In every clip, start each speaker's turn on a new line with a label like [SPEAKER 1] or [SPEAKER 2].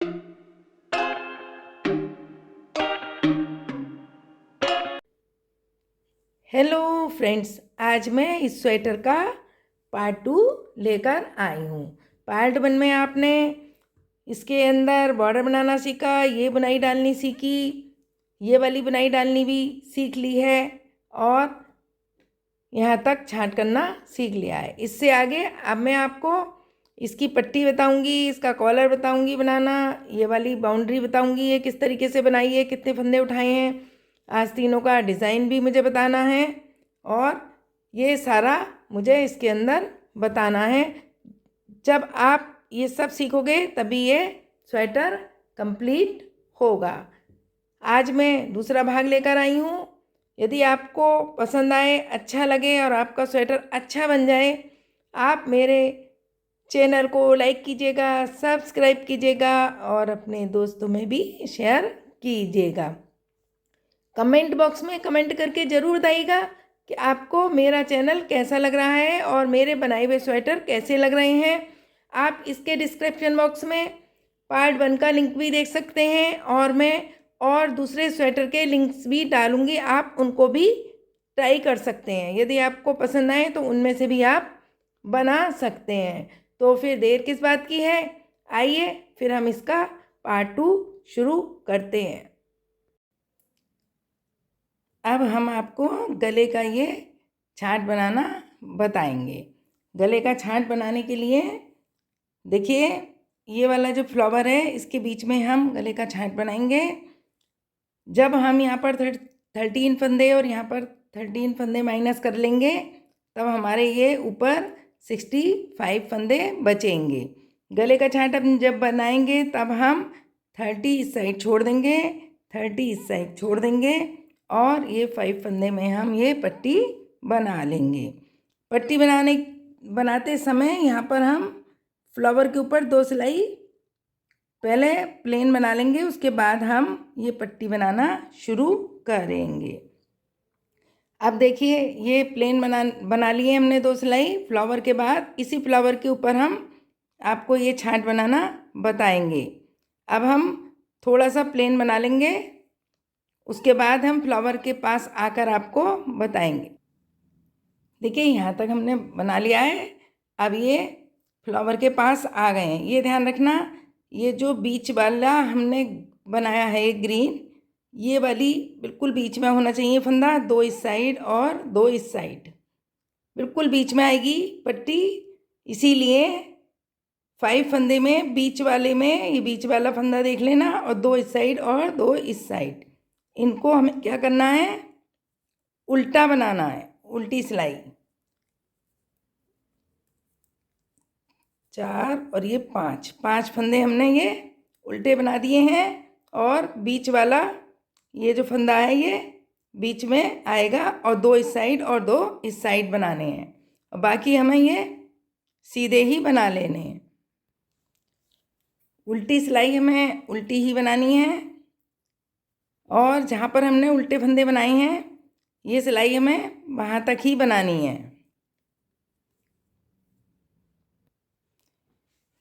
[SPEAKER 1] Hello friends, आज मैं इस स्वेटर का पार्ट 2 लेकर आई हूँ। पार्ट 1 में आपने इसके अंदर बॉर्डर बनाना सीखा, ये बुनाई डालनी सीखी, ये वाली बुनाई डालनी भी सीख ली है और यहाँ तक छांट करना सीख लिया है। इससे आगे अब मैं आपको इसकी पट्टी बताऊंगी, इसका कॉलर बताऊंगी बनाना, ये वाली बाउंड्री बताऊंगी ये किस तरीके से बनाई है, कितने फंदे उठाए हैं, आस्तीनों का डिज़ाइन भी मुझे बताना है और ये सारा मुझे इसके अंदर बताना है। जब आप ये सब सीखोगे तभी ये स्वेटर कंप्लीट होगा। आज मैं दूसरा भाग लेकर आई हूँ। यदि आपको पसंद आए, अच्छा लगे और आपका स्वेटर अच्छा बन जाए, आप मेरे चैनल को लाइक कीजिएगा, सब्सक्राइब कीजिएगा और अपने दोस्तों में भी शेयर कीजिएगा। कमेंट बॉक्स में कमेंट करके ज़रूर बताइएगा कि आपको मेरा चैनल कैसा लग रहा है और मेरे बनाए हुए स्वेटर कैसे लग रहे हैं। आप इसके डिस्क्रिप्शन बॉक्स में पार्ट 1 का लिंक भी देख सकते हैं और मैं और दूसरे स्वेटर के लिंक्स भी डालूंगी, आप उनको भी ट्राई कर सकते हैं। यदि आपको पसंद आए तो उनमें से भी आप बना सकते हैं। तो फिर देर किस बात की है, आइए फिर हम इसका पार्ट 2 शुरू करते हैं। अब हम आपको गले का ये छांट बनाना बताएंगे। गले का छांट बनाने के लिए देखिए, ये वाला जो फ्लावर है इसके बीच में हम गले का छांट बनाएंगे। जब हम यहाँ पर 13 फंदे और यहाँ पर 13 फंदे माइनस कर लेंगे तब हमारे ये ऊपर 65 फंदे बचेंगे। गले का छांट अब जब बनाएंगे तब हम 30 इस साइड छोड़ देंगे, 30 इस साइड छोड़ देंगे और ये 5 फंदे में हम ये पट्टी बना लेंगे। पट्टी बनाते समय यहाँ पर हम फ्लावर के ऊपर 2 सिलाई पहले प्लेन बना लेंगे, उसके बाद हम ये पट्टी बनाना शुरू करेंगे। अब देखिए, ये प्लेन बना लिए हमने 2 सिलाई फ्लावर के बाद। इसी फ्लावर के ऊपर हम आपको ये छांट बनाना बताएंगे। अब हम थोड़ा सा प्लेन बना लेंगे, उसके बाद हम फ्लावर के पास आकर आपको बताएंगे। देखिए, यहाँ तक हमने बना लिया है। अब ये फ्लावर के पास आ गए हैं। ये ध्यान रखना, ये जो बीच वाला हमने बनाया है ये ग्रीन, ये वाली बिल्कुल बीच में होना चाहिए फंदा, 2 इस साइड और 2 इस साइड, बिल्कुल बीच में आएगी पट्टी। इसीलिए 5 फंदे में बीच वाले में ये बीच वाला फंदा देख लेना और 2 इस साइड और 2 इस साइड, इनको हमें क्या करना है, उल्टा बनाना है, उल्टी सिलाई। 4 और ये 5 फंदे हमने ये उल्टे बना दिए हैं और बीच वाला ये जो फंदा है ये बीच में आएगा और 2 इस साइड और 2 इस साइड बनाने हैं और बाकी हमें ये सीधे ही बना लेने हैं। उल्टी सिलाई हमें उल्टी ही बनानी है और जहाँ पर हमने उल्टे फंदे बनाए हैं ये सिलाई हमें वहाँ तक ही बनानी है।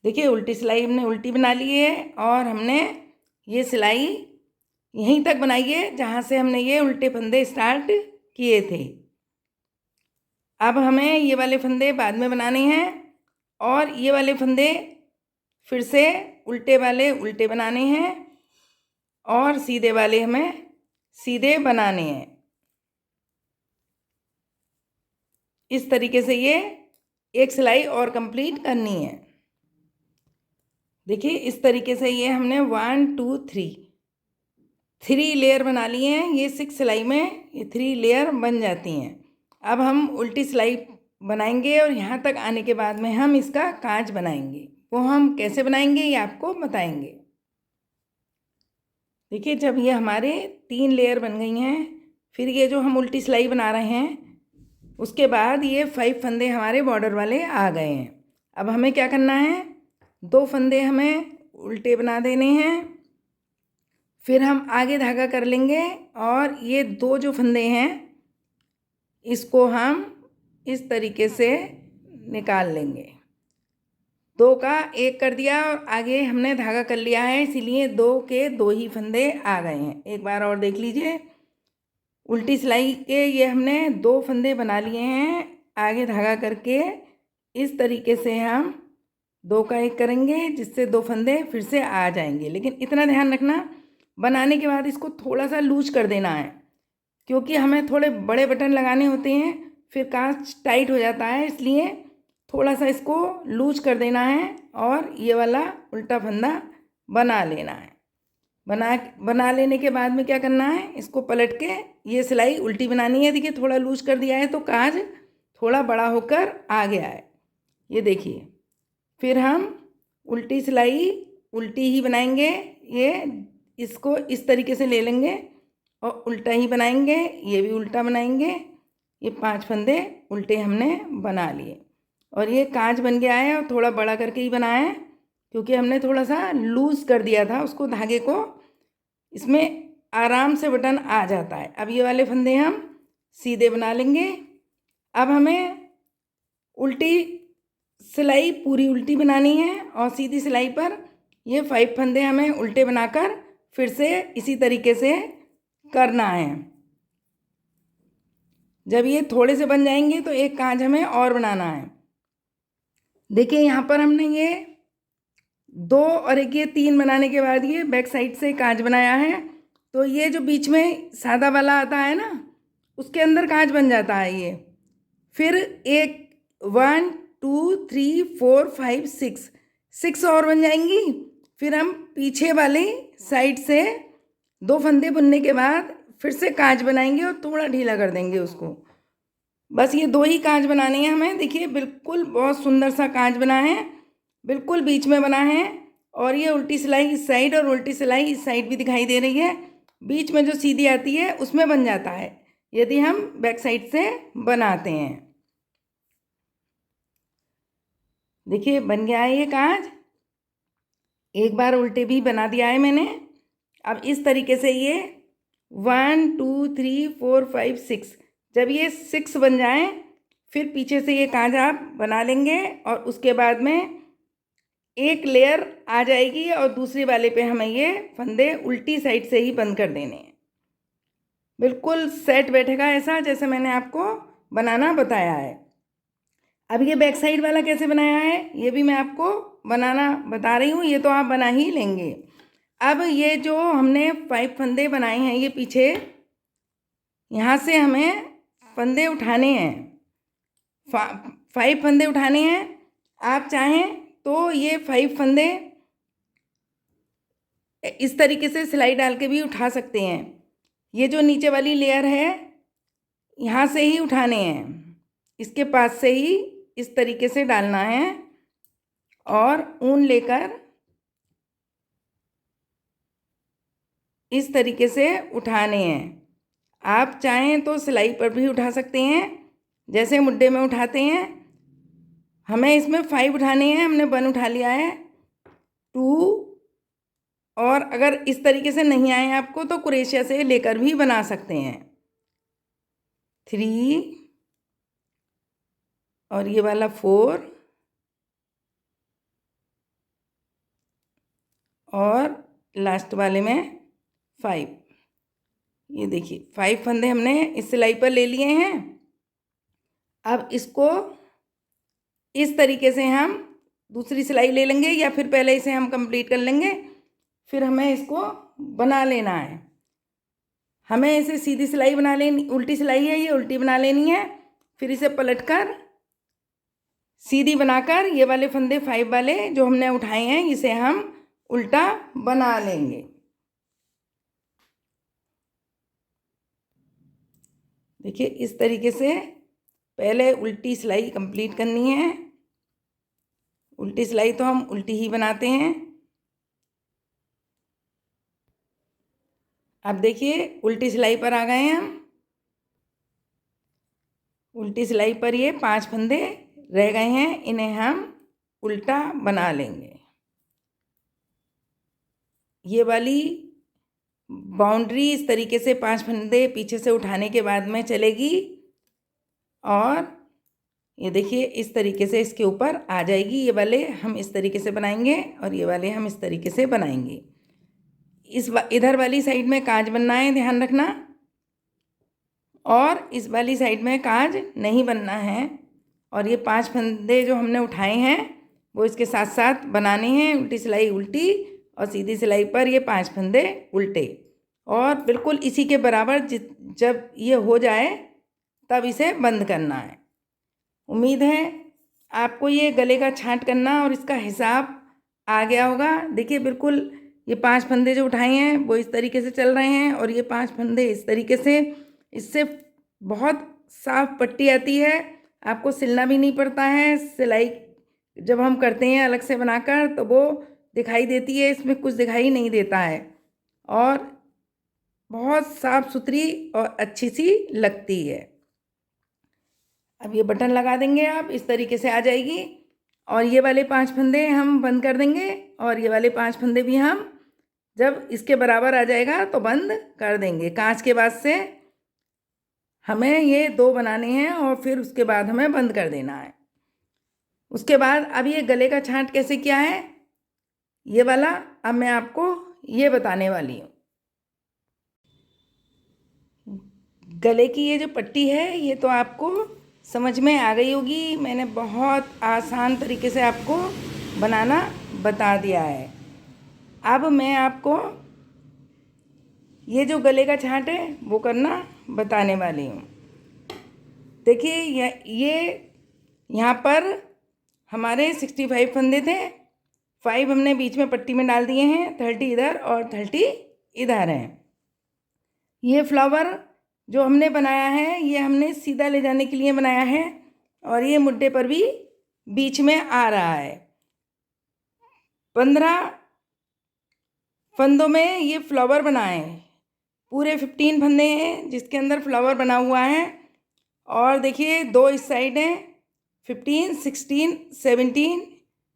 [SPEAKER 1] देखिए, उल्टी सिलाई हमने उल्टी बना ली है और हमने ये सिलाई यहीं तक बनाई है जहाँ से हमने ये उल्टे फंदे स्टार्ट किए थे। अब हमें ये वाले फंदे बाद में बनाने हैं और ये वाले फंदे फिर से उल्टे वाले उल्टे बनाने हैं और सीधे वाले हमें सीधे बनाने हैं। इस तरीके से ये एक सिलाई और कंप्लीट करनी है। देखिए, इस तरीके से ये हमने 1 2 3 लेयर बना लिए हैं। ये 6 सिलाई में ये 3 लेयर बन जाती हैं। अब हम उल्टी सिलाई बनाएंगे और यहाँ तक आने के बाद में हम इसका काज बनाएंगे। वो हम कैसे बनाएंगे ये आपको बताएंगे। देखिए, जब ये हमारे 3 लेयर बन गई हैं, फिर ये जो हम उल्टी सिलाई बना रहे हैं उसके बाद ये 5 फंदे हमारे बॉर्डर वाले आ गए हैं। अब हमें क्या करना है, 2 फंदे हमें उल्टे बना देने हैं, फिर हम आगे धागा कर लेंगे और ये 2 जो फंदे हैं इसको हम इस तरीके से निकाल लेंगे। दो का एक कर दिया और आगे हमने धागा कर लिया है, इसीलिए दो के दो ही फंदे आ गए हैं। एक बार और देख लीजिए, उल्टी सिलाई के ये हमने दो फंदे बना लिए हैं। आगे धागा करके इस तरीके से हम दो का एक करेंगे, जिससे दो फंदे फिर से आ जाएंगे। लेकिन इतना ध्यान रखना, बनाने के बाद इसको थोड़ा सा लूज कर देना है, क्योंकि हमें थोड़े बड़े बटन लगाने होते हैं, फिर कांच टाइट हो जाता है, इसलिए थोड़ा सा इसको लूज कर देना है और ये वाला उल्टा फंदा बना लेना है। बना लेने के बाद में क्या करना है, इसको पलट के ये सिलाई उल्टी बनानी है। देखिए थोड़ा लूज कर दिया है तो काज थोड़ा बड़ा होकर आ गया है, ये देखिए। फिर हम उल्टी सिलाई उल्टी ही बनाएंगे, ये इसको इस तरीके से ले लेंगे और उल्टा ही बनाएंगे, ये भी उल्टा बनाएंगे। ये 5 फंदे उल्टे हमने बना लिए और ये कांच बन गया है, और थोड़ा बड़ा करके ही बनाया है क्योंकि हमने थोड़ा सा लूज़ कर दिया था उसको, धागे को। इसमें आराम से बटन आ जाता है। अब ये वाले फंदे हम सीधे बना लेंगे। अब हमें उल्टी सिलाई पूरी उल्टी बनानी है और सीधी सिलाई पर ये 5 फंदे हमें उल्टे बनाकर फिर से इसी तरीके से करना है। जब ये थोड़े से बन जाएंगे तो एक कांच हमें और बनाना है। देखिए यहाँ पर हमने ये 2 और एक ये 3 बनाने के बाद ये बैक साइड से कांच बनाया है, तो ये जो बीच में सादा वाला आता है ना, उसके अंदर कांच बन जाता है ये। फिर एक 1 2 3 4 5 6 और बन जाएंगी। फिर हम पीछे वाली साइड से 2 फंदे बुनने के बाद फिर से कांच बनाएंगे और थोड़ा ढीला कर देंगे उसको। बस ये 2 ही कांच बनाने हैं हमें। देखिए बिल्कुल बहुत सुंदर सा कांच बना है, बिल्कुल बीच में बना है। और ये उल्टी सिलाई इस साइड और उल्टी सिलाई इस साइड भी दिखाई दे रही है। बीच में जो सीधी आती है उसमें बन जाता है यदि हम बैक साइड से बनाते हैं। देखिए बन गया है ये कांच, एक बार उल्टे भी बना दिया है मैंने। अब इस तरीके से ये 1 2 3 4 5 6, जब ये 6 बन जाए फिर पीछे से ये कांच आप बना लेंगे और उसके बाद में एक लेयर आ जाएगी और दूसरे वाले पे हमें ये फंदे उल्टी साइड से ही बंद कर देने हैं। बिल्कुल सेट बैठेगा ऐसा जैसे मैंने आपको बनाना बताया है। अब ये बैक साइड वाला कैसे बनाया है ये भी मैं आपको बनाना बता रही हूँ, ये तो आप बना ही लेंगे। अब ये जो हमने 5 फंदे बनाए हैं, ये पीछे यहाँ से हमें फंदे उठाने हैं, 5 फंदे उठाने हैं। आप चाहें तो ये 5 फंदे इस तरीके से सिलाई डाल के भी उठा सकते हैं। ये जो नीचे वाली लेयर है यहाँ से ही उठाने हैं, इसके पास से ही इस तरीके से डालना है और ऊन लेकर इस तरीके से उठाने हैं। आप चाहें तो सिलाई पर भी उठा सकते हैं जैसे मुड्डे में उठाते हैं। हमें इसमें 5 उठाने हैं, हमने 1 उठा लिया है, 2, और अगर इस तरीके से नहीं आए आपको तो कुरेशिया से लेकर भी बना सकते हैं, 3, और ये वाला 4, और लास्ट वाले में 5। ये देखिए 5 फंदे हमने इस सिलाई पर ले लिए हैं। अब इसको इस तरीके से हम दूसरी सिलाई ले लेंगे या फिर पहले इसे हम कंप्लीट कर लेंगे, फिर हमें इसको बना लेना है। हमें इसे सीधी सिलाई बना लेनी, उल्टी सिलाई है ये, उल्टी बना लेनी है। फिर इसे पलटकर सीधी बनाकर ये वाले फंदे 5 वाले जो हमने उठाए हैं इसे हम उल्टा बना लेंगे। देखिए इस तरीके से पहले उल्टी सिलाई कंप्लीट करनी है। उल्टी सिलाई तो हम उल्टी ही बनाते हैं। अब देखिए उल्टी सिलाई पर आ गए हैं हम। उल्टी सिलाई पर ये 5 फंदे रह गए हैं, इन्हें हम उल्टा बना लेंगे। ये वाली बाउंड्री इस तरीके से 5 फंदे पीछे से उठाने के बाद में चलेगी और ये देखिए इस तरीके से इसके ऊपर आ जाएगी। ये वाले हम इस तरीके से बनाएंगे और ये वाले हम इस तरीके से बनाएंगे। इधर वाली साइड में काज बनना है, ध्यान रखना, और इस वाली साइड में काज नहीं बनना है। और ये 5 फंदे जो हमने उठाए हैं वो इसके साथ साथ बनाने हैं। उल्टी सिलाई उल्टी और सीधी सिलाई पर ये 5 फंदे उल्टे, और बिल्कुल इसी के बराबर जब ये हो जाए तब इसे बंद करना है। उम्मीद है आपको ये गले का छांट करना और इसका हिसाब आ गया होगा। देखिए बिल्कुल ये 5 फंदे जो उठाए हैं वो इस तरीके से चल रहे हैं और ये 5 फंदे इस तरीके से। इससे बहुत साफ पट्टी आती है, आपको सिलना भी नहीं पड़ता है। सिलाई जब हम करते हैं अलग से बनाकर तो वो दिखाई देती है, इसमें कुछ दिखाई नहीं देता है और बहुत साफ सुथरी और अच्छी सी लगती है। अब ये बटन लगा देंगे आप, इस तरीके से आ जाएगी। और ये वाले 5 फंदे हम बंद कर देंगे और ये वाले 5 फंदे भी हम जब इसके बराबर आ जाएगा तो बंद कर देंगे। कांच के बाद से हमें ये 2 बनाने हैं और फिर उसके बाद हमें बंद कर देना है। उसके बाद अब ये गले का छांट कैसे किया है ये वाला अब मैं आपको ये बताने वाली हूँ। गले की ये जो पट्टी है ये तो आपको समझ में आ गई होगी। मैंने बहुत आसान तरीके से आपको बनाना बता दिया है। अब मैं आपको ये जो गले का छांट है वो करना बताने वाली हूँ। देखिए ये यहाँ पर हमारे 65 फंदे थे, 5 हमने बीच में पट्टी में डाल दिए हैं, 30 इधर और 30 इधर हैं। ये फ्लावर जो हमने बनाया है ये हमने सीधा ले जाने के लिए बनाया है और ये मुड्ढे पर भी बीच में आ रहा है। 15 फंदों में ये फ्लावर बनाए, पूरे 15 फंदे हैं जिसके अंदर फ्लावर बना हुआ है। और देखिए 2 इस साइड हैं, 15, 16, 17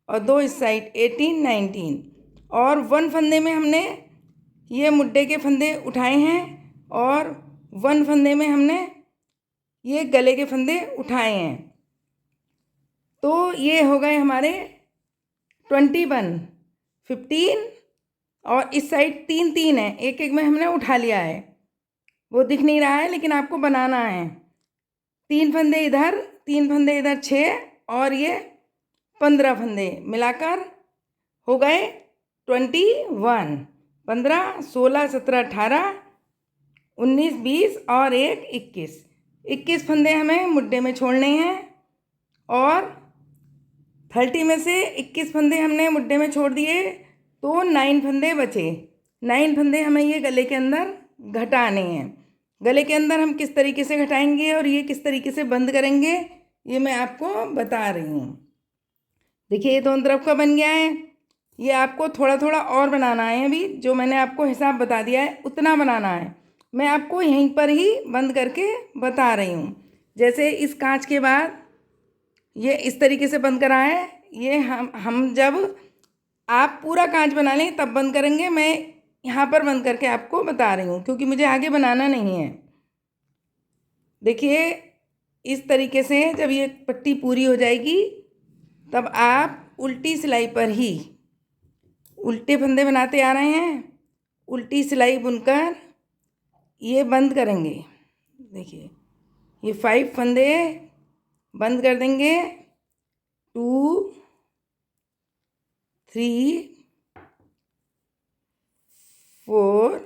[SPEAKER 1] और 2 इस साइड 18, 19। और 1 फंदे में हमने ये मुड्ढे के फंदे उठाए हैं और 1 फंदे में हमने ये गले के फंदे उठाए हैं। तो ये हो गए हमारे 21, 15 और इस साइड 3 है, एक एक में हमने उठा लिया है, वो दिख नहीं रहा है लेकिन आपको बनाना है। 3 फंदे इधर, 3 फंदे इधर, 6 और ये 15 फंदे मिलाकर हो गए 21। 15, 16, 17, 18, 19, 20 और 1, 21। 21 फंदे हमें मुड्ढे में छोड़ने हैं और 30 में से 21 फंदे हमने मुड्ढे में छोड़ दिए तो 9 फंदे बचे। 9 फंदे हमें ये गले के अंदर घटाने हैं। गले के अंदर हम किस तरीके से घटाएंगे और ये किस तरीके से बंद करेंगे ये मैं आपको बता रही हूँ। देखिए ये दोनों तरफ का बन गया है। ये आपको थोड़ा थोड़ा और बनाना है, अभी जो मैंने आपको हिसाब बता दिया है उतना बनाना है। मैं आपको यहीं पर ही बंद करके बता रही हूँ। जैसे इस कांच के बाद ये इस तरीके से बंद करा है, ये हम जब आप पूरा कांच बना लें तब बंद करेंगे। मैं यहाँ पर बंद करके आपको बता रही हूँ क्योंकि मुझे आगे बनाना नहीं है। देखिए इस तरीके से जब ये पट्टी पूरी हो जाएगी तब आप उल्टी सिलाई पर ही उल्टे फंदे बनाते आ रहे हैं, उल्टी सिलाई बुनकर ये बंद करेंगे। देखिए ये 5 फंदे बंद कर देंगे, 2, 3, 4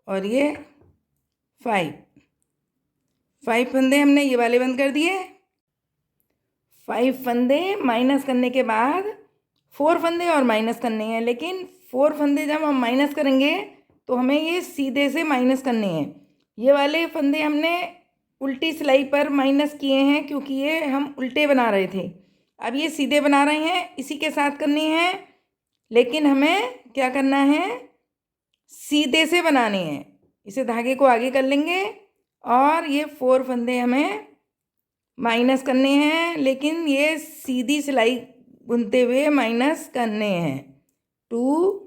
[SPEAKER 1] और ये 5 फंदे हमने ये वाले बंद कर दिए। 5 फंदे माइनस करने के बाद 4 फंदे और माइनस करने हैं, लेकिन 4 फंदे जब हम माइनस करेंगे तो हमें ये सीधे से माइनस करने हैं। ये वाले फंदे हमने उल्टी सिलाई पर माइनस किए हैं क्योंकि ये हम उल्टे बना रहे थे। अब ये सीधे बना रहे हैं, इसी के साथ करनी है, लेकिन हमें क्या करना है, सीधे से बनाने हैं। इसे धागे को आगे कर लेंगे और ये 4 फंदे हमें माइनस करने हैं, लेकिन ये सीधी सिलाई बुनते हुए माइनस करने हैं। 2,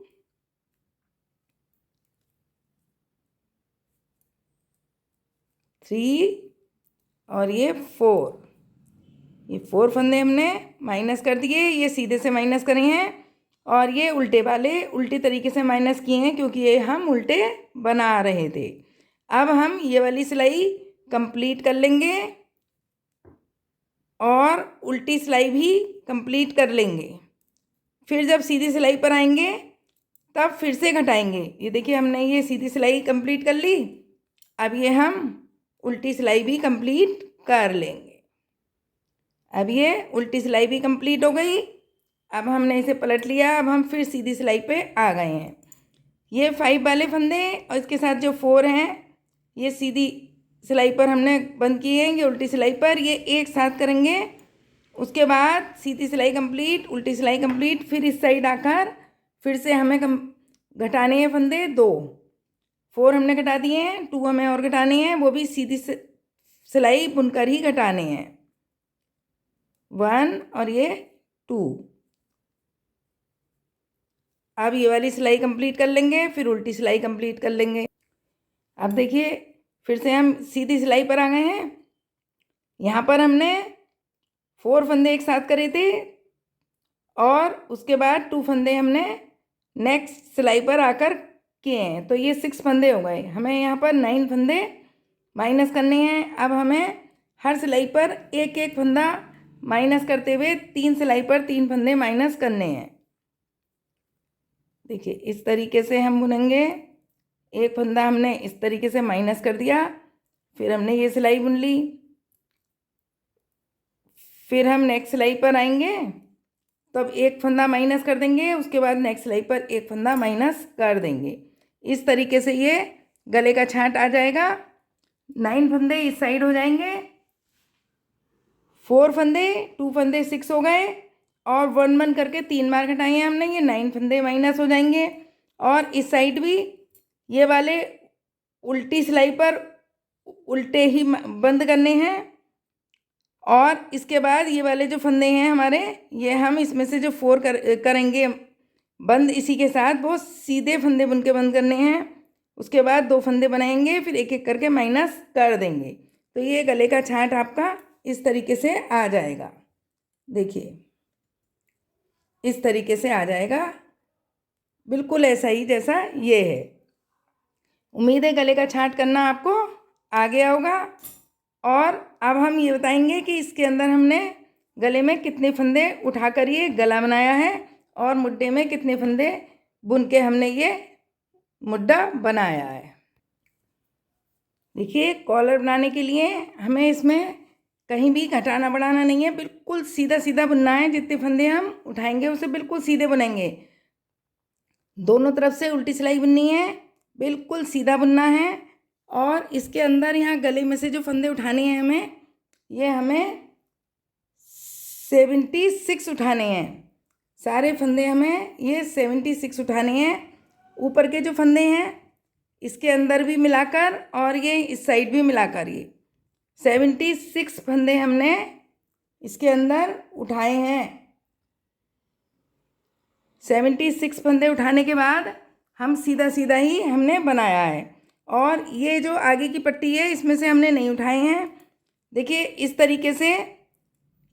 [SPEAKER 1] 3 और ये 4। ये 4 फंदे हमने माइनस कर दिए, ये सीधे से माइनस करे हैं और ये उल्टे वाले उल्टे तरीके से माइनस किए हैं क्योंकि ये हम उल्टे बना रहे थे। अब हम ये वाली सिलाई कंप्लीट कर लेंगे और उल्टी सिलाई भी कंप्लीट कर लेंगे। फिर जब सीधी सिलाई पर आएंगे तब फिर से घटाएंगे। ये देखिए हमने ये सीधी सिलाई कंप्लीट कर ली, अब ये हम उल्टी सिलाई भी कंप्लीट कर लेंगे। अब ये उल्टी सिलाई भी कंप्लीट हो गई। अब हमने इसे पलट लिया, अब हम फिर सीधी सिलाई पे आ गए हैं। ये 5 वाले फंदे और इसके साथ जो 4 हैं ये सीधी सिलाई पर हमने बंद किए हैं, ये उल्टी सिलाई पर, ये एक साथ करेंगे। उसके बाद सीधी सिलाई कंप्लीट, उल्टी सिलाई कंप्लीट, फिर इस साइड आकर फिर से हमें घटाने हैं फंदे 2। 4 हमने घटा दिए हैं, 2 हमें और घटाने हैं, वो भी सीधी सिलाई बुनकर ही घटाने हैं। 1 और ये 2। अब ये वाली सिलाई कंप्लीट कर लेंगे, फिर उल्टी सिलाई कंप्लीट कर लेंगे। अब देखिए फिर से हम सीधी सिलाई पर आ गए हैं। यहाँ पर हमने 4 फंदे एक साथ करे थे और उसके बाद 2 फंदे हमने नेक्स्ट सिलाई पर आकर किए हैं, तो ये 6 फंदे हो गए। हमें यहाँ पर 9 फंदे माइनस करने हैं। अब हमें हर सिलाई पर एक एक फंदा माइनस करते हुए 3 सिलाई पर 3 फंदे माइनस करने हैं। देखिए इस तरीके से हम बुनेंगे। एक फंदा हमने इस तरीके से माइनस कर दिया, फिर हमने ये सिलाई बुन ली, फिर हम नेक्स्ट सिलाई पर आएंगे तब एक फंदा माइनस कर देंगे, उसके बाद नेक्स्ट सिलाई पर एक फंदा माइनस कर देंगे। इस तरीके से ये गले का छांट आ जाएगा। 9 फंदे इस साइड हो जाएंगे, 4 फंदे 2 फंदे 6 हो गए और 1 1 करके 3 बार घटाए हैं हमने, ये 9 फंदे माइनस हो जाएंगे। और इस साइड भी ये वाले उल्टी सिलाई पर उल्टे ही बंद करने हैं और इसके बाद ये वाले जो फंदे हैं हमारे, ये हम इसमें से जो 4 करेंगे बंद इसी के साथ, वो सीधे फंदे बुन के बंद करने हैं। उसके बाद 2 फंदे बनाएंगे, फिर एक एक करके माइनस कर देंगे। तो ये गले का छांट आपका इस तरीके से आ जाएगा। देखिए इस तरीके से आ जाएगा, बिल्कुल ऐसा ही जैसा ये है। उम्मीद है गले का छांट करना आपको आ गया होगा। और अब हम ये बताएंगे कि इसके अंदर हमने गले में कितने फंदे उठाकर ये गला बनाया है और मुड्ढे में कितने फंदे बुन के हमने ये मुड्ढा बनाया है। देखिए कॉलर बनाने के लिए हमें इसमें कहीं भी घटाना बढ़ाना नहीं है, बिल्कुल सीधा सीधा बुनना है। जितने फंदे हम उठाएंगे उसे बिल्कुल सीधे बुनेंगे। दोनों तरफ से उल्टी सिलाई बुननी है, बिल्कुल सीधा बुनना है। और इसके अंदर यहाँ गले में से जो फंदे उठाने हैं हमें 76 उठाने हैं। सारे फंदे हमें ये 76 उठाने हैं। ऊपर के जो फंदे हैं इसके अंदर भी मिलाकर और ये इस साइड भी मिलाकर ये 76 फंदे हमने इसके अंदर उठाए हैं। 76 फंदे उठाने के बाद हम सीधा सीधा ही हमने बनाया है। और ये जो आगे की पट्टी है इसमें से हमने नहीं उठाए हैं। देखिए इस तरीके से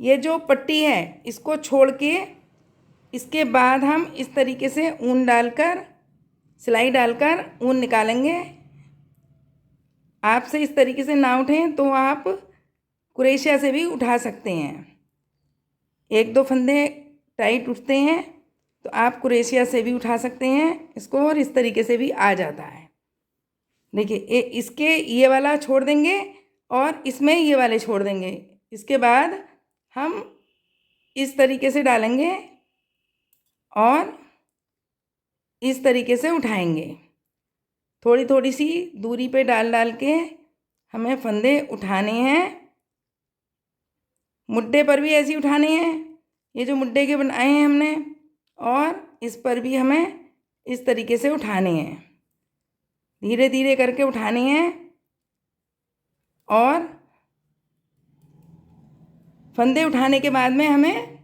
[SPEAKER 1] ये जो पट्टी है इसको छोड़ के इसके बाद हम इस तरीके से ऊन डालकर सिलाई डालकर ऊन निकालेंगे। आपसे इस तरीके से ना उठें तो आप कुरेशिया से भी उठा सकते हैं। 1-2 फंदे टाइट उठते हैं तो आप कुरेशिया से भी उठा सकते हैं इसको, और इस तरीके से भी आ जाता है। देखिए इसके ये वाला छोड़ देंगे और इसमें ये वाले छोड़ देंगे। इसके बाद हम इस तरीके से डालेंगे और इस तरीके से उठाएंगे। थोड़ी थोड़ी सी दूरी पे डाल डाल के हमें फंदे उठाने हैं। मुड्ढे पर भी ऐसे ही उठाने हैं, ये जो मुड्ढे के बनाए हैं हमने, और इस पर भी हमें इस तरीके से उठाने हैं। धीरे धीरे करके उठाने हैं और फंदे उठाने के बाद में हमें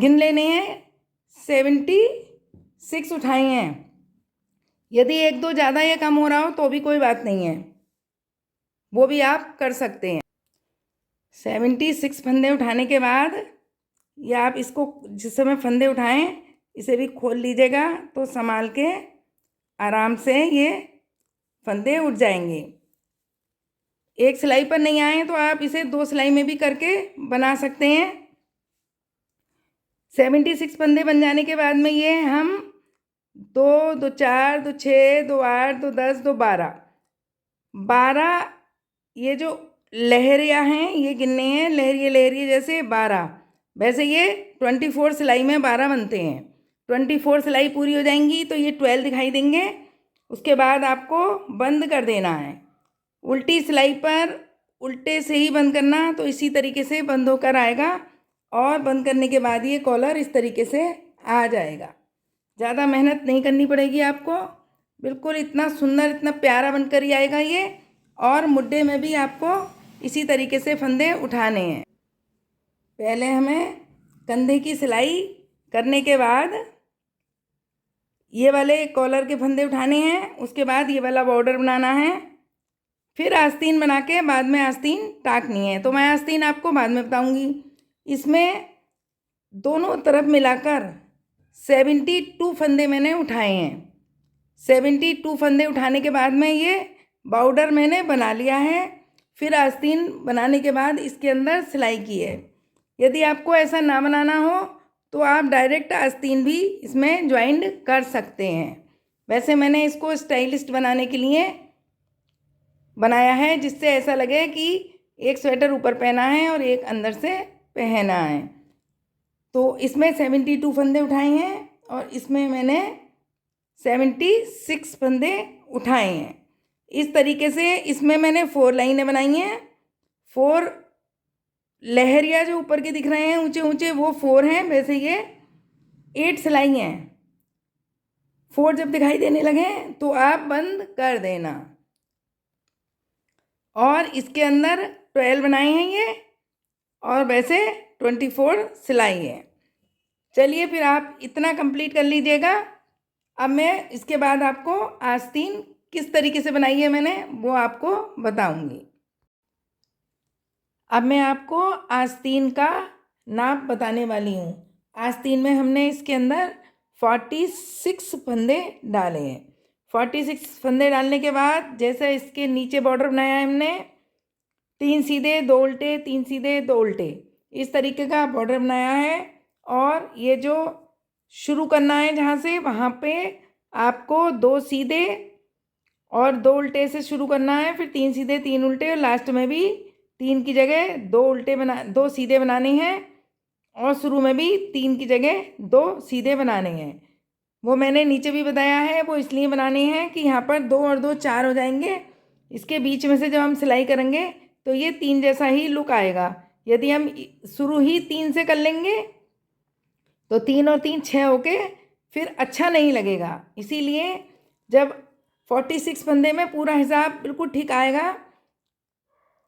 [SPEAKER 1] गिन लेने हैं। 76 उठाए हैं। यदि 1-2 ज़्यादा या कम हो रहा हो तो भी कोई बात नहीं है, वो भी आप कर सकते हैं। 76 फंदे उठाने के बाद या आप इसको जिस समय फंदे उठाएं इसे भी खोल लीजिएगा, तो संभाल के आराम से ये फंदे उठ जाएंगे। एक सिलाई पर नहीं आए तो आप इसे 2 सिलाई में भी करके बना सकते हैं। 76 फंदे बन जाने के बाद में ये हम 2 2 4 2 6 2 8 2 10 2 12 ये जो लहरियाँ हैं ये गिनने हैं, लहरिए जैसे 12, वैसे ये 24 सिलाई में 12 बनते हैं। 24 सिलाई पूरी हो जाएंगी तो ये 12 दिखाई देंगे। उसके बाद आपको बंद कर देना है। उल्टी सिलाई पर उल्टे से ही बंद करना, तो इसी तरीके से बंद होकर आएगा और बंद करने के बाद ये कॉलर इस तरीके से आ जाएगा। ज़्यादा मेहनत नहीं करनी पड़ेगी आपको, बिल्कुल इतना सुंदर इतना प्यारा बनकर ही आएगा ये। और मुड्ढे में भी आपको इसी तरीके से फंदे उठाने हैं। पहले हमें कंधे की सिलाई करने के बाद ये वाले कॉलर के फंदे उठाने हैं, उसके बाद ये वाला बॉर्डर बनाना है, फिर आस्तीन बना के बाद में आस्तीन टाकनी है। तो मैं आस्तीन आपको बाद में बताऊंगी। इसमें दोनों तरफ मिलाकर 72 फंदे मैंने उठाए हैं। 72 फंदे उठाने के बाद में ये बॉर्डर मैंने बना लिया है। फिर आस्तीन बनाने के बाद इसके अंदर सिलाई की है। यदि आपको ऐसा ना बनाना हो तो आप डायरेक्ट आस्तीन भी इसमें ज्वाइंट कर सकते हैं। वैसे मैंने इसको स्टाइलिस्ट बनाने के लिए बनाया है, जिससे ऐसा लगे कि एक स्वेटर ऊपर पहना है और एक अंदर से पहना है। तो इसमें 72 फंदे उठाए हैं और इसमें मैंने 76 फंदे उठाए हैं। इस तरीके से इसमें मैंने 4 लाइनें बनाई हैं। 4 लहरिया जो ऊपर के दिख रहे हैं ऊंचे ऊंचे वो 4 हैं, वैसे ये 8 सिलाई हैं। 4 जब दिखाई देने लगे तो आप बंद कर देना। और इसके अंदर 12 बनाए हैं ये, और वैसे 24 सिलाई है। चलिए फिर आप इतना कंप्लीट कर लीजिएगा। अब मैं इसके बाद आपको आस्तीन किस तरीके से बनाई है मैंने वो आपको बताऊंगी। अब मैं आपको आस्तीन का नाप बताने वाली हूँ। आस्तीन में हमने इसके अंदर 46 फंदे डाले हैं। 46 फंदे डालने के बाद जैसे इसके नीचे बॉर्डर बनाया है हमने, 3 सीधे 2 उल्टे, 3 सीधे 2 उल्टे, इस तरीके का बॉर्डर बनाया है। और ये जो शुरू करना है जहाँ से वहाँ पे आपको 2 सीधे और 2 उल्टे से शुरू करना है, फिर 3 सीधे 3 उल्टे, और लास्ट में भी 3 की जगह 2 सीधे बनाने हैं, और शुरू में भी 3 की जगह 2 सीधे बनाने हैं। वो मैंने नीचे भी बताया है, वो इसलिए बनाने हैं कि यहाँ पर 2 और 2 4 हो जाएंगे। इसके बीच में से जब हम सिलाई करेंगे तो ये 3 जैसा ही लुक आएगा। यदि हम शुरू ही 3 से कर लेंगे तो 3 और 3 6 होके फिर अच्छा नहीं लगेगा। इसीलिए जब 46 फंदे में पूरा हिसाब बिल्कुल ठीक आएगा,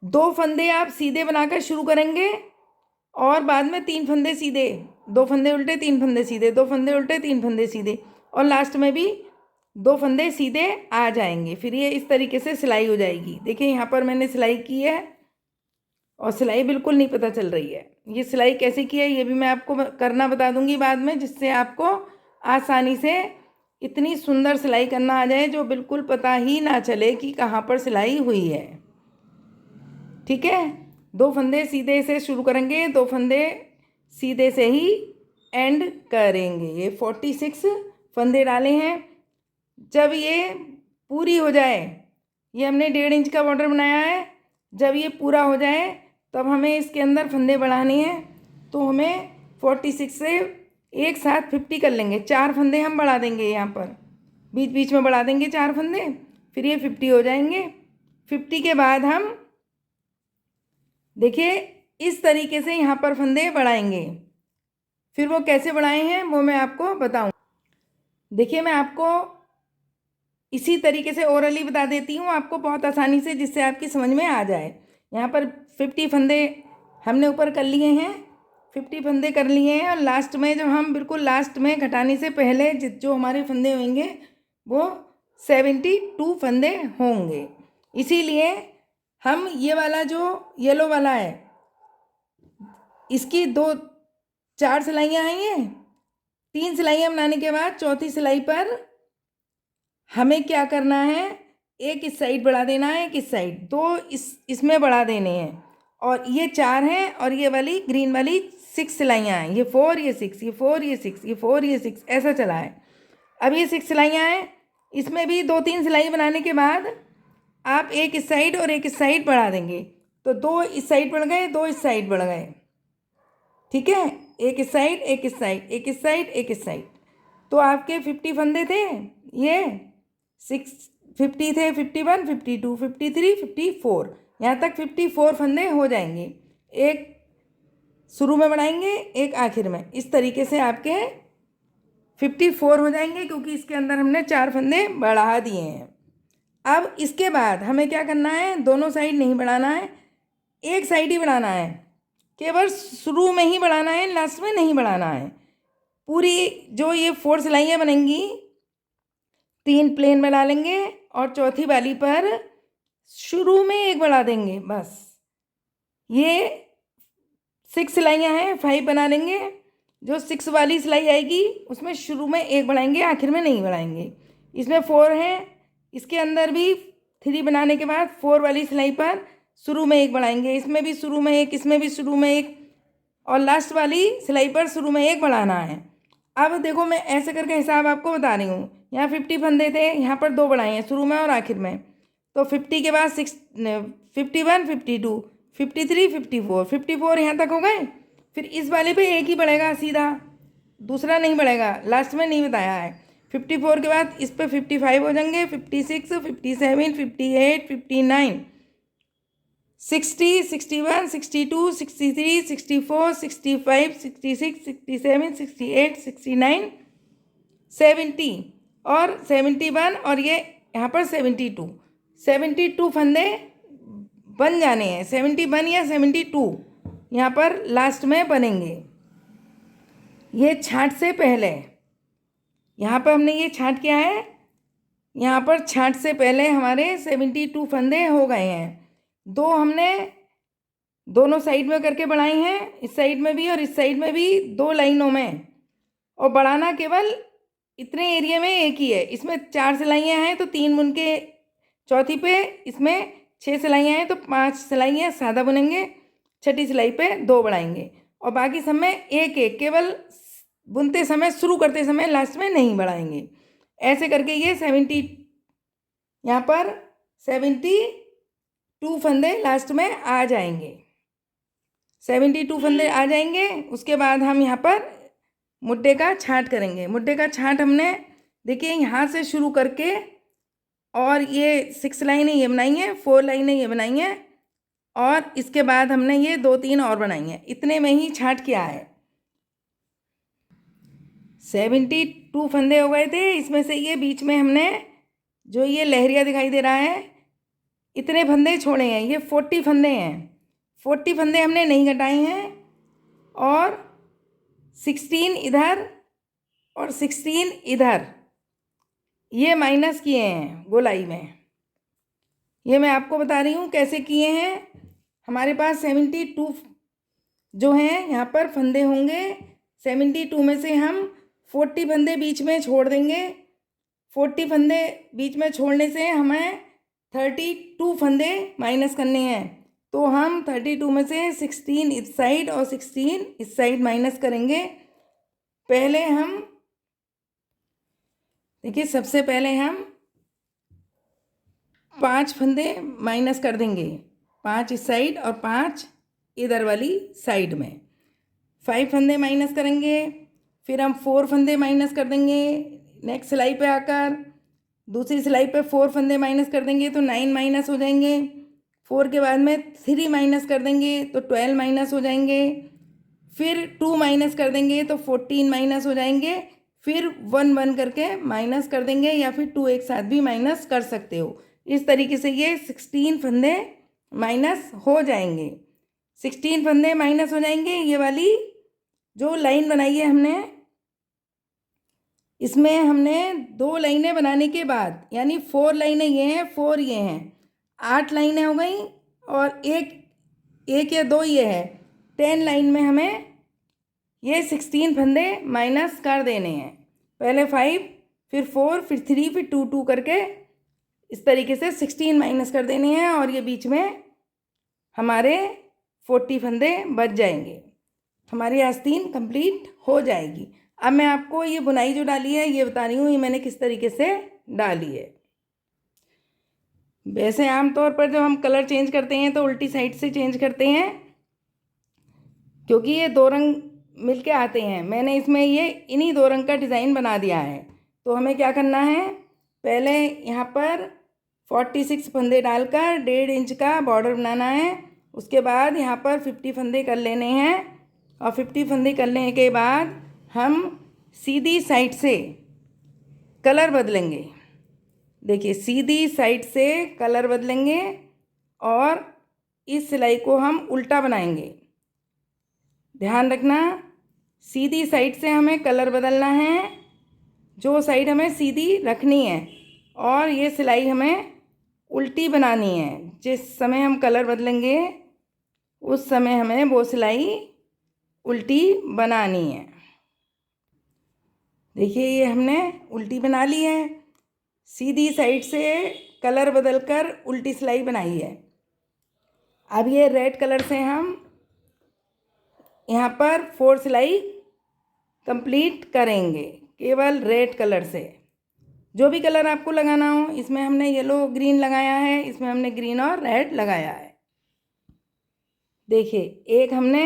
[SPEAKER 1] 2 फंदे आप सीधे बनाकर शुरू करेंगे और बाद में 3 फंदे सीधे, 2 फंदे उल्टे 3 फंदे सीधे, 2 फंदे उल्टे 3 फंदे सीधे, और लास्ट में भी 2 फंदे सीधे आ जाएंगे। फिर ये इस तरीके से सिलाई हो जाएगी। देखिए यहाँ पर मैंने सिलाई की है और सिलाई बिल्कुल नहीं पता चल रही है। ये सिलाई कैसे की है ये भी मैं आपको करना बता दूंगी बाद में, जिससे आपको आसानी से इतनी सुंदर सिलाई करना आ जाए जो बिल्कुल पता ही ना चले कि कहाँ पर सिलाई हुई है। ठीक है, 2 फंदे सीधे से शुरू करेंगे, 2 फंदे सीधे से ही एंड करेंगे। ये 46 फंदे डाले हैं। जब ये पूरी हो जाए, ये हमने 1.5 इंच का बॉर्डर बनाया है, जब ये पूरा हो जाए तब हमें इसके अंदर फंदे बढ़ाने हैं। तो हमें 46 से एक साथ 50 कर लेंगे। 4 फंदे हम बढ़ा देंगे, यहाँ पर बीच बीच में बढ़ा देंगे 4 फंदे, फिर ये 50 हो जाएंगे। 50 के बाद हम देखिए इस तरीके से यहाँ पर फंदे बढ़ाएंगे। फिर वो कैसे बढ़ाए हैं वो मैं आपको बताऊँ। देखिए मैं आपको इसी तरीके से ओरली बता देती हूँ आपको बहुत आसानी से, जिससे आपकी समझ में आ जाए। यहाँ पर 50 फंदे हमने ऊपर कर लिए हैं, 50 फंदे कर लिए हैं, और लास्ट में जब हम बिल्कुल लास्ट में घटाने से पहले जो हमारे फंदे होंगे वो 72 फंदे होंगे। इसीलिए हम ये वाला जो येलो वाला है इसकी 4 सिलाइयाँ हैं ये। 3 सिलाइयाँ बनाने के बाद चौथी सिलाई पर हमें क्या करना है, एक इस साइड बढ़ा देना है, एक इस साइड, 2 इसमें बढ़ा देने हैं। और ये 4 हैं और ये वाली ग्रीन वाली 6 सिलाइयाँ हैं। ये 4, ये 6, ये 4, ये 6, ये 4, ये 6, ऐसा चला है। अब ये 6 सिलाइयाँ हैं, इसमें भी 2-3 सिलाई बनाने के बाद आप एक इस साइड और एक इस साइड बढ़ा देंगे, तो 2 इस साइड बढ़ गए, 2 इस साइड बढ़ गए। ठीक है, एक इस साइड, एक इस साइड, एक इस साइड, एक इस साइड। तो आपके 50 फंदे थे, ये 50 थे, 51, 52, 53, 54, यहाँ तक 54 फंदे हो जाएंगे। एक शुरू में बढ़ाएंगे, एक आखिर में, इस तरीके से आपके 54 हो जाएंगे, क्योंकि इसके अंदर हमने 4 फंदे बढ़ा दिए हैं। अब इसके बाद हमें क्या करना है, दोनों साइड नहीं बढ़ाना है, एक साइड ही बढ़ाना है। केवल शुरू में ही बढ़ाना है, लास्ट में नहीं बढ़ाना है। पूरी जो ये 4 सिलाइयाँ बनेंगी, 3 प्लेन बना लेंगे और चौथी वाली पर शुरू में एक बढ़ा देंगे, बस। ये 6 सिलाइयाँ हैं, 5 बना लेंगे। जो 6 वाली सिलाई आएगी उसमें शुरू में एक बढ़ाएंगे, आखिर में नहीं बढ़ाएंगे। इसमें 4 है, इसके अंदर भी 3 बनाने के बाद 4 वाली सिलाई पर शुरू में एक बढ़ाएंगे, इसमें भी शुरू में एक, इसमें भी शुरू में एक, और लास्ट वाली सिलाई पर शुरू में एक बढ़ाना है। अब देखो, मैं ऐसे करके हिसाब आपको बता रही हूँ। यहाँ 50 फंदे थे, यहाँ पर 2 बढ़ाए हैं, शुरू में और आखिर में। तो 50 के बाद 51, 52, 53, 54, 54 यहाँ तक हो गए। फिर इस वाले पे एक ही बढ़ेगा सीधा, दूसरा नहीं बढ़ेगा, लास्ट में नहीं बताया है। 54 के बाद इस पे 55 हो जाएंगे, 56, 57, 58, 59, 60, 61, 62, 63, 64, 65, 66, 67, 68, 69, 70 और 71, और ये यहाँ पर 72 फंदे बन जाने हैं। 71 या 72 यहाँ पर लास्ट में बनेंगे। ये छांट से पहले, यहाँ पर हमने ये छांट किया है, यहाँ पर छांट से पहले हमारे 72 फंदे हो गए हैं। 2 हमने दोनों साइड में करके बढ़ाई हैं, इस साइड में भी और इस साइड में भी, 2 लाइनों में। और बढ़ाना केवल इतने एरिया में एक ही है। इसमें 4 सिलाइयाँ हैं तो 3 बुन के चौथी पे, इसमें 6 सिलाइयाँ हैं तो 5 सिलाइयाँ सादा बुनेंगे, छठी सिलाई पे 2 बढ़ाएंगे, और बाकी सब में एक एक, केवल बुनते समय, शुरू करते समय, लास्ट में नहीं बढ़ाएंगे। ऐसे करके ये 70, यहाँ पर 72 फंदे लास्ट में आ जाएंगे। 72 फंदे आ जाएंगे। उसके बाद हम यहाँ पर मुड्डे का छांट करेंगे। मुड्डे का छांट हमने, देखिए, यहाँ से शुरू करके, और ये 6 लाइनें ये बनाई हैं, 4 लाइनें ये बनाई हैं, और इसके बाद हमने ये 2-3 और बनाई हैं। इतने में ही छांट किया है। 72 फंदे हो गए थे। इसमें से ये बीच में हमने जो ये लहरिया दिखाई दे रहा है, इतने फंदे छोड़े हैं। ये 40 फंदे हैं। 40 फंदे हमने नहीं घटाए हैं, और 16 इधर और 16 इधर, ये माइनस किए हैं गोलाई में। ये मैं आपको बता रही हूँ कैसे किए हैं। हमारे पास 72 जो हैं यहाँ पर फंदे होंगे। 72 में से हम 40 फंदे बीच में छोड़ देंगे। 40 फंदे बीच में छोड़ने से हमें 32 फंदे माइनस करने हैं। तो हम 32 में से 16 इस साइड और 16 इस साइड माइनस करेंगे। पहले हम देखिए, सबसे पहले हम 5 फंदे माइनस कर देंगे, 5 इस साइड और 5 इधर वाली साइड में। 5 फंदे माइनस करेंगे। फिर हम 4 फंदे माइनस कर देंगे। नेक्स्ट सिलाई पे आकर दूसरी सिलाई पे 4 फंदे माइनस कर देंगे तो 9 माइनस हो जाएंगे। 4 के बाद में 3 माइनस कर देंगे तो 12 माइनस हो जाएंगे। फिर 2 माइनस कर देंगे तो 14 माइनस हो जाएंगे। फिर 1 करके माइनस कर देंगे, या फिर 2 एक साथ भी माइनस कर सकते हो। इस तरीके से ये 16 फंदे माइनस हो जाएंगे। 16 फंदे माइनस हो जाएंगे। ये वाली जो लाइन बनाई है हमने, इसमें हमने 2 लाइनें बनाने के बाद, यानी 4 लाइनें ये हैं, 4 ये हैं, 8 लाइनें हो गई, और एक या 2 ये है, 10 लाइन में हमें ये 16 फंदे माइनस कर देने हैं। पहले 5, फिर 4, फिर 3, फिर 2 2 करके इस तरीके से 16 माइनस कर देने हैं और ये बीच में हमारे 40 फंदे बच जाएंगे। हमारी आस्तीन कंप्लीट हो जाएगी। अब मैं आपको ये बुनाई जो डाली है ये बता रही हूँ, ये मैंने किस तरीके से डाली है। वैसे आमतौर पर जब हम कलर चेंज करते हैं तो उल्टी साइड से चेंज करते हैं, क्योंकि ये 2 रंग मिलके आते हैं। मैंने इसमें ये इन्हीं 2 रंग का डिज़ाइन बना दिया है। तो हमें क्या करना है, पहले यहाँ पर 46 फंदे डालकर 1.5 इंच का बॉर्डर बनाना है। उसके बाद यहाँ पर 50 फंदे कर लेने हैं और 50 फंदे करने के बाद हम सीधी साइड से कलर बदलेंगे। देखिए, सीधी साइड से कलर बदलेंगे और इस सिलाई को हम उल्टा बनाएंगे। ध्यान रखना, सीधी साइड से हमें कलर बदलना है, जो साइड हमें सीधी रखनी है, और ये सिलाई हमें उल्टी बनानी है। जिस समय हम कलर बदलेंगे उस समय हमें वो सिलाई उल्टी बनानी है। देखिए, ये हमने उल्टी बना ली है। सीधी साइड से कलर बदलकर उल्टी सिलाई बनाई है। अब ये रेड कलर से हम यहाँ पर 4 सिलाई कंप्लीट करेंगे, केवल रेड कलर से। जो भी कलर आपको लगाना हो, इसमें हमने येलो ग्रीन लगाया है, इसमें हमने ग्रीन और रेड लगाया है। देखिए, एक हमने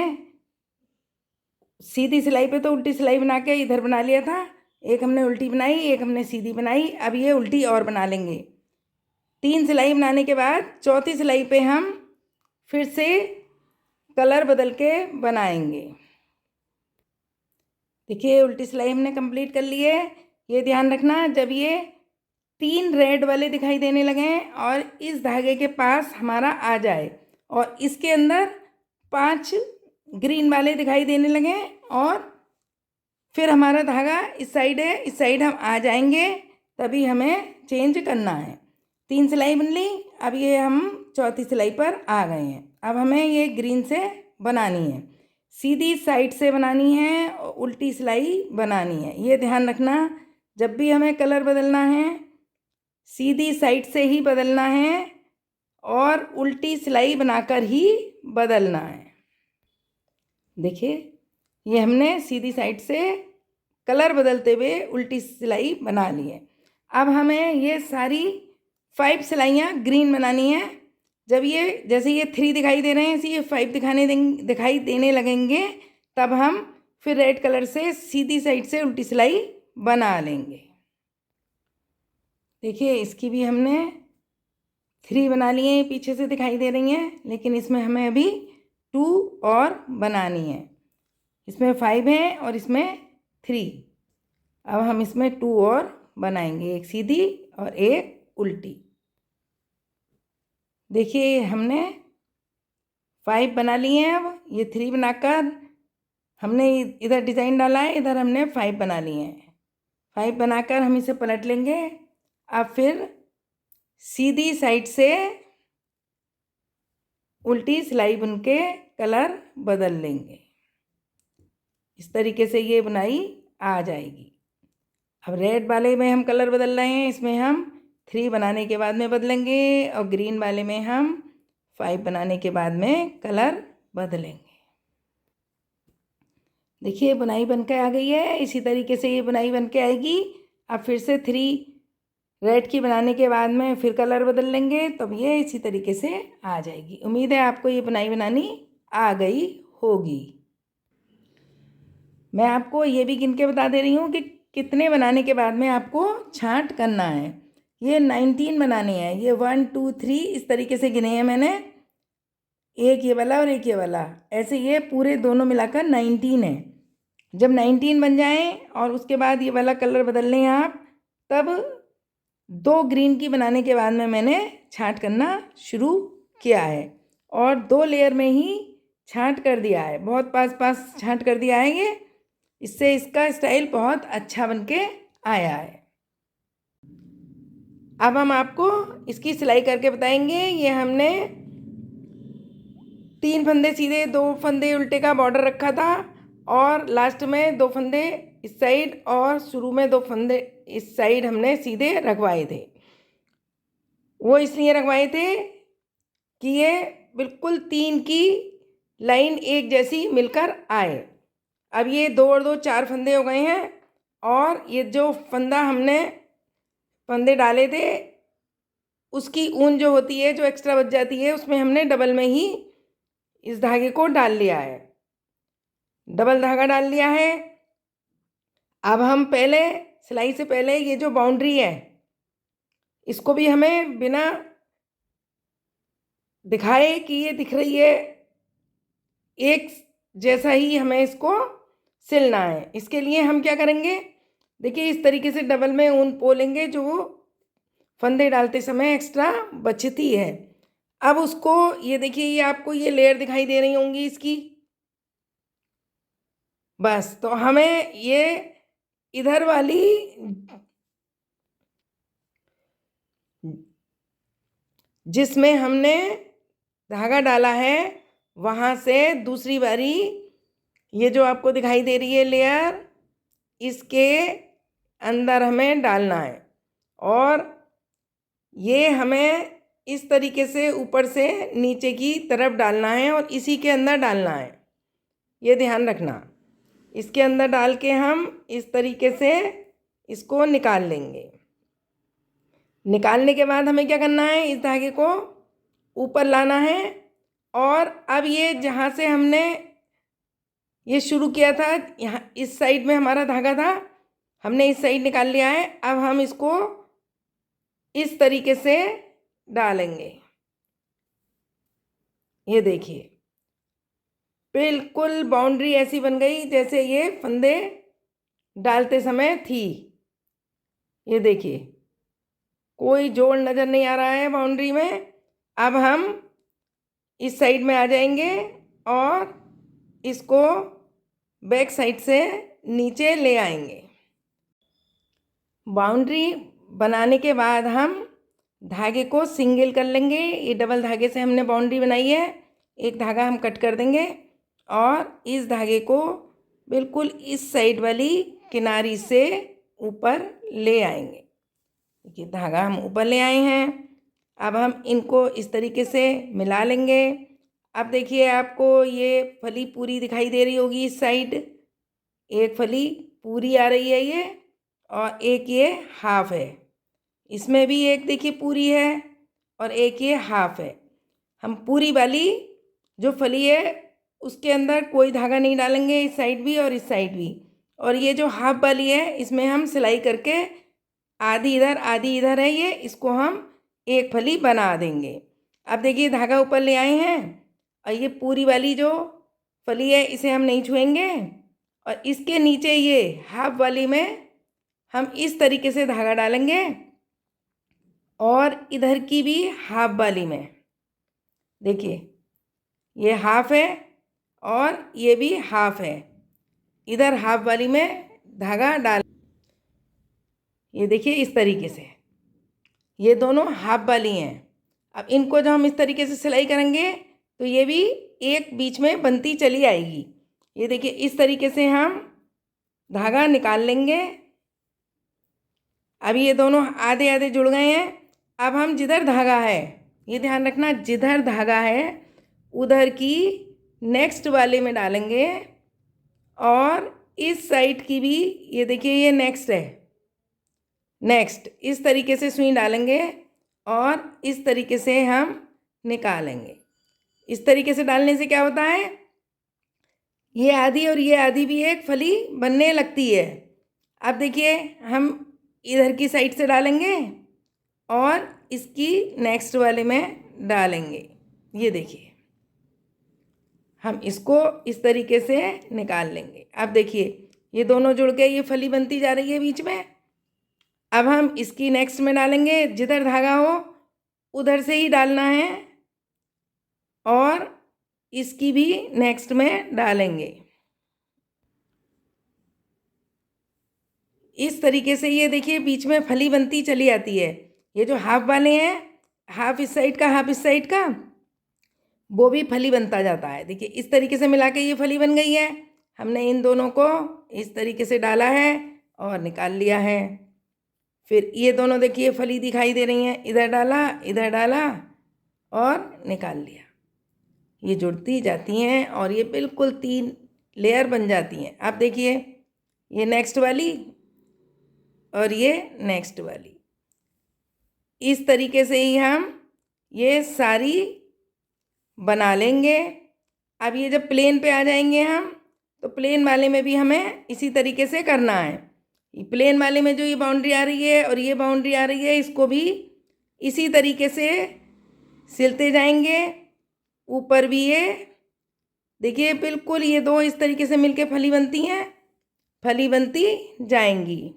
[SPEAKER 1] सीधी सिलाई पे तो उल्टी सिलाई बना के इधर बना लिया था, एक हमने उल्टी बनाई, एक हमने सीधी बनाई। अब ये उल्टी और बना लेंगे। 3 सिलाई बनाने के बाद चौथी सिलाई पे हम फिर से कलर बदल के बनाएंगे। देखिए, उल्टी सिलाई हमने कंप्लीट कर ली है। ये ध्यान रखना, जब ये 3 रेड वाले दिखाई देने लगे और इस धागे के पास हमारा आ जाए और इसके अंदर 5 ग्रीन वाले दिखाई देने लगे और फिर हमारा धागा इस साइड है, इस साइड हम आ जाएंगे, तभी हमें चेंज करना है। 3 सिलाई बन ली। अब ये हम चौथी सिलाई पर आ गए हैं। अब हमें ये ग्रीन से बनानी है, सीधी साइड से बनानी है और उल्टी सिलाई बनानी है। ये ध्यान रखना, जब भी हमें कलर बदलना है सीधी साइड से ही बदलना है और उल्टी सिलाई बनाकर ही बदलना है। देखिए, ये हमने सीधी साइड से कलर बदलते हुए उल्टी सिलाई बना ली है। अब हमें ये सारी 5 सिलाइयाँ ग्रीन बनानी है। जब ये जैसे ये 3 दिखाई दे रहे हैं, ऐसे ये 5 दिखाई देने लगेंगे, तब हम फिर रेड कलर से सीधी साइड से उल्टी सिलाई बना लेंगे। देखिए, इसकी भी हमने 3 बना लिए हैं, पीछे से दिखाई दे रही हैं, लेकिन इसमें हमें अभी 2 और बनानी है। इसमें 5 है और इसमें 3। अब हम इसमें 2 और बनाएंगे, एक सीधी और एक उल्टी। देखिए, हमने 5 बना लिए हैं। अब ये 3 बनाकर हमने इधर डिज़ाइन डाला है, इधर हमने 5 बना लिए हैं। 5 बनाकर हम इसे पलट लेंगे। अब फिर सीधी साइड से उल्टी सिलाई बुन के कलर बदल लेंगे। इस तरीके से ये बुनाई आ जाएगी। अब रेड वाले में हम कलर बदल रहे हैं, इसमें हम 3 बनाने के बाद में बदलेंगे और ग्रीन वाले में हम 5 बनाने के बाद में कलर बदलेंगे। देखिए, बुनाई बन के आ गई है। इसी तरीके से ये बुनाई बन के आएगी। अब फिर से 3 रेड की बनाने के बाद में फिर कलर बदल लेंगे, तब ये इसी तरीके से आ जाएगी। उम्मीद है आपको ये बुनाई बनानी आ गई होगी। मैं आपको ये भी गिन के बता दे रही हूँ कि कितने बनाने के बाद में आपको छांट करना है। ये 19 बनाने हैं। ये 1 2 3 इस तरीके से गिने हैं मैंने, एक ये वाला और एक ये वाला, ऐसे ये पूरे दोनों मिलाकर 19 है। जब 19 बन जाए और उसके बाद ये वाला कलर बदल लें आप, तब 2 ग्रीन की बनाने के बाद में मैंने छांट करना शुरू किया है और 2 लेयर में ही छांट कर दिया है। बहुत पास छांट कर दिया है ये, इससे इसका स्टाइल बहुत अच्छा बन के आया है। अब हम आपको इसकी सिलाई करके बताएंगे। ये हमने 3 फंदे सीधे, 2 फंदे उल्टे का बॉर्डर रखा था, और लास्ट में 2 फंदे इस साइड और शुरू में 2 फंदे इस साइड हमने सीधे रखवाए थे। वो इसलिए रखवाए थे कि ये बिल्कुल 3 की लाइन एक जैसी मिलकर आए। अब ये 2 और 2 4 फंदे हो गए हैं, और ये जो फंदा हमने फंदे डाले थे उसकी ऊन जो होती है, जो एक्स्ट्रा बच जाती है, उसमें हमने डबल में ही इस धागे को डाल लिया है। डबल धागा डाल लिया है। अब हम पहले सिलाई से पहले ये जो बाउंड्री है इसको भी हमें बिना दिखाए कि ये दिख रही है एक जैसा ही हमें इसको सिलना है। इसके लिए हम क्या करेंगे, देखिए इस तरीके से डबल में ऊन पोलेंगे जो फंदे डालते समय एक्स्ट्रा बचती है। अब उसको ये देखिए, ये आपको ये लेयर दिखाई दे रही होंगी इसकी। बस तो हमें ये इधर वाली जिसमें हमने धागा डाला है वहाँ से दूसरी बारी ये जो आपको दिखाई दे रही है लेयर, इसके अंदर हमें डालना है, और ये हमें इस तरीके से ऊपर से नीचे की तरफ डालना है और इसी के अंदर डालना है। ये ध्यान रखना, इसके अंदर डाल के हम इस तरीके से इसको निकाल लेंगे। निकालने के बाद हमें क्या करना है, इस धागे को ऊपर लाना है, और अब ये जहाँ से हमने ये शुरू किया था, यहाँ इस साइड में हमारा धागा था, हमने इस साइड निकाल लिया है। अब हम इसको इस तरीके से डालेंगे। ये देखिए बिल्कुल बाउंड्री ऐसी बन गई जैसे ये फंदे डालते समय थी। ये देखिए कोई जोड़ नज़र नहीं आ रहा है बाउंड्री में। अब हम इस साइड में आ जाएंगे और इसको बैक साइड से नीचे ले आएंगे। बाउंड्री बनाने के बाद हम धागे को सिंगल कर लेंगे। ये डबल धागे से हमने बाउंड्री बनाई है, एक धागा हम कट कर देंगे और इस धागे को बिल्कुल इस साइड वाली किनारी से ऊपर ले आएंगे। देखिए धागा हम ऊपर ले आए हैं। अब हम इनको इस तरीके से मिला लेंगे। अब देखिए आपको ये फली पूरी दिखाई दे रही होगी, इस साइड एक फली पूरी आ रही है ये, और एक ये हाफ है। इसमें भी एक देखिए पूरी है और एक ये हाफ है। हम पूरी वाली जो फली है उसके अंदर कोई धागा नहीं डालेंगे, इस साइड भी और इस साइड भी। और ये जो हाफ वाली है इसमें हम सिलाई करके आधी इधर आधी इधर है, ये इसको हम एक फली बना देंगे। अब देखिए धागा ऊपर ले आए हैं और ये पूरी वाली जो फली है इसे हम नहीं छुएंगे, और इसके नीचे ये हाफ वाली में हम इस तरीके से धागा डालेंगे, और इधर की भी हाफ वाली में देखिए ये हाफ है और ये भी हाफ है, इधर हाफ वाली में धागा डाल। ये देखिए इस तरीके से ये दोनों हाफ वाली हैं। अब इनको जब हम इस तरीके से सिलाई करेंगे तो ये भी एक बीच में बनती चली आएगी। ये देखिए इस तरीके से हम धागा निकाल लेंगे। अब ये दोनों आधे आधे जुड़ गए हैं। अब हम जिधर धागा है, ये ध्यान रखना, जिधर धागा है उधर की नेक्स्ट वाले में डालेंगे, और इस साइड की भी ये देखिए ये नेक्स्ट है, नेक्स्ट इस तरीके से सुई डालेंगे और इस तरीके से हम निकालेंगे। इस तरीके से डालने से क्या होता है, ये आधी और ये आधी भी एक फली बनने लगती है। अब देखिए हम इधर की साइड से डालेंगे और इसकी नेक्स्ट वाले में डालेंगे। ये देखिए हम इसको इस तरीके से निकाल लेंगे। अब देखिए ये दोनों जुड़ के ये फली बनती जा रही है बीच में। अब हम इसकी नेक्स्ट में डालेंगे, जिधर धागा हो उधर से ही डालना है, और इसकी भी नेक्स्ट में डालेंगे। इस तरीके से ये देखिए बीच में फली बनती चली आती है। ये जो हाफ वाले हैं, हाफ इस साइड का हाफ इस साइड का, वो भी फली बनता जाता है। देखिए इस तरीके से मिला के ये फली बन गई है। हमने इन दोनों को इस तरीके से डाला है और निकाल लिया है। फिर ये दोनों देखिए फली दिखाई दे रही हैं, इधर डाला और निकाल लिया। ये जुड़ती जाती हैं और ये बिल्कुल 3 लेयर बन जाती हैं। आप देखिए ये नेक्स्ट वाली और ये नेक्स्ट वाली। इस तरीके से ही हम ये सारी बना लेंगे। अब ये जब प्लेन पे आ जाएंगे हम, तो प्लेन वाले में भी हमें इसी तरीके से करना है। प्लेन वाले में जो ये बाउंड्री आ रही है और ये बाउंड्री आ रही है, इसको भी इसी तरीके से सिलते जाएंगे। ऊपर भी ये देखिए बिल्कुल ये दो इस तरीके से मिलके फली बनती हैं, फली बनती जाएंगी।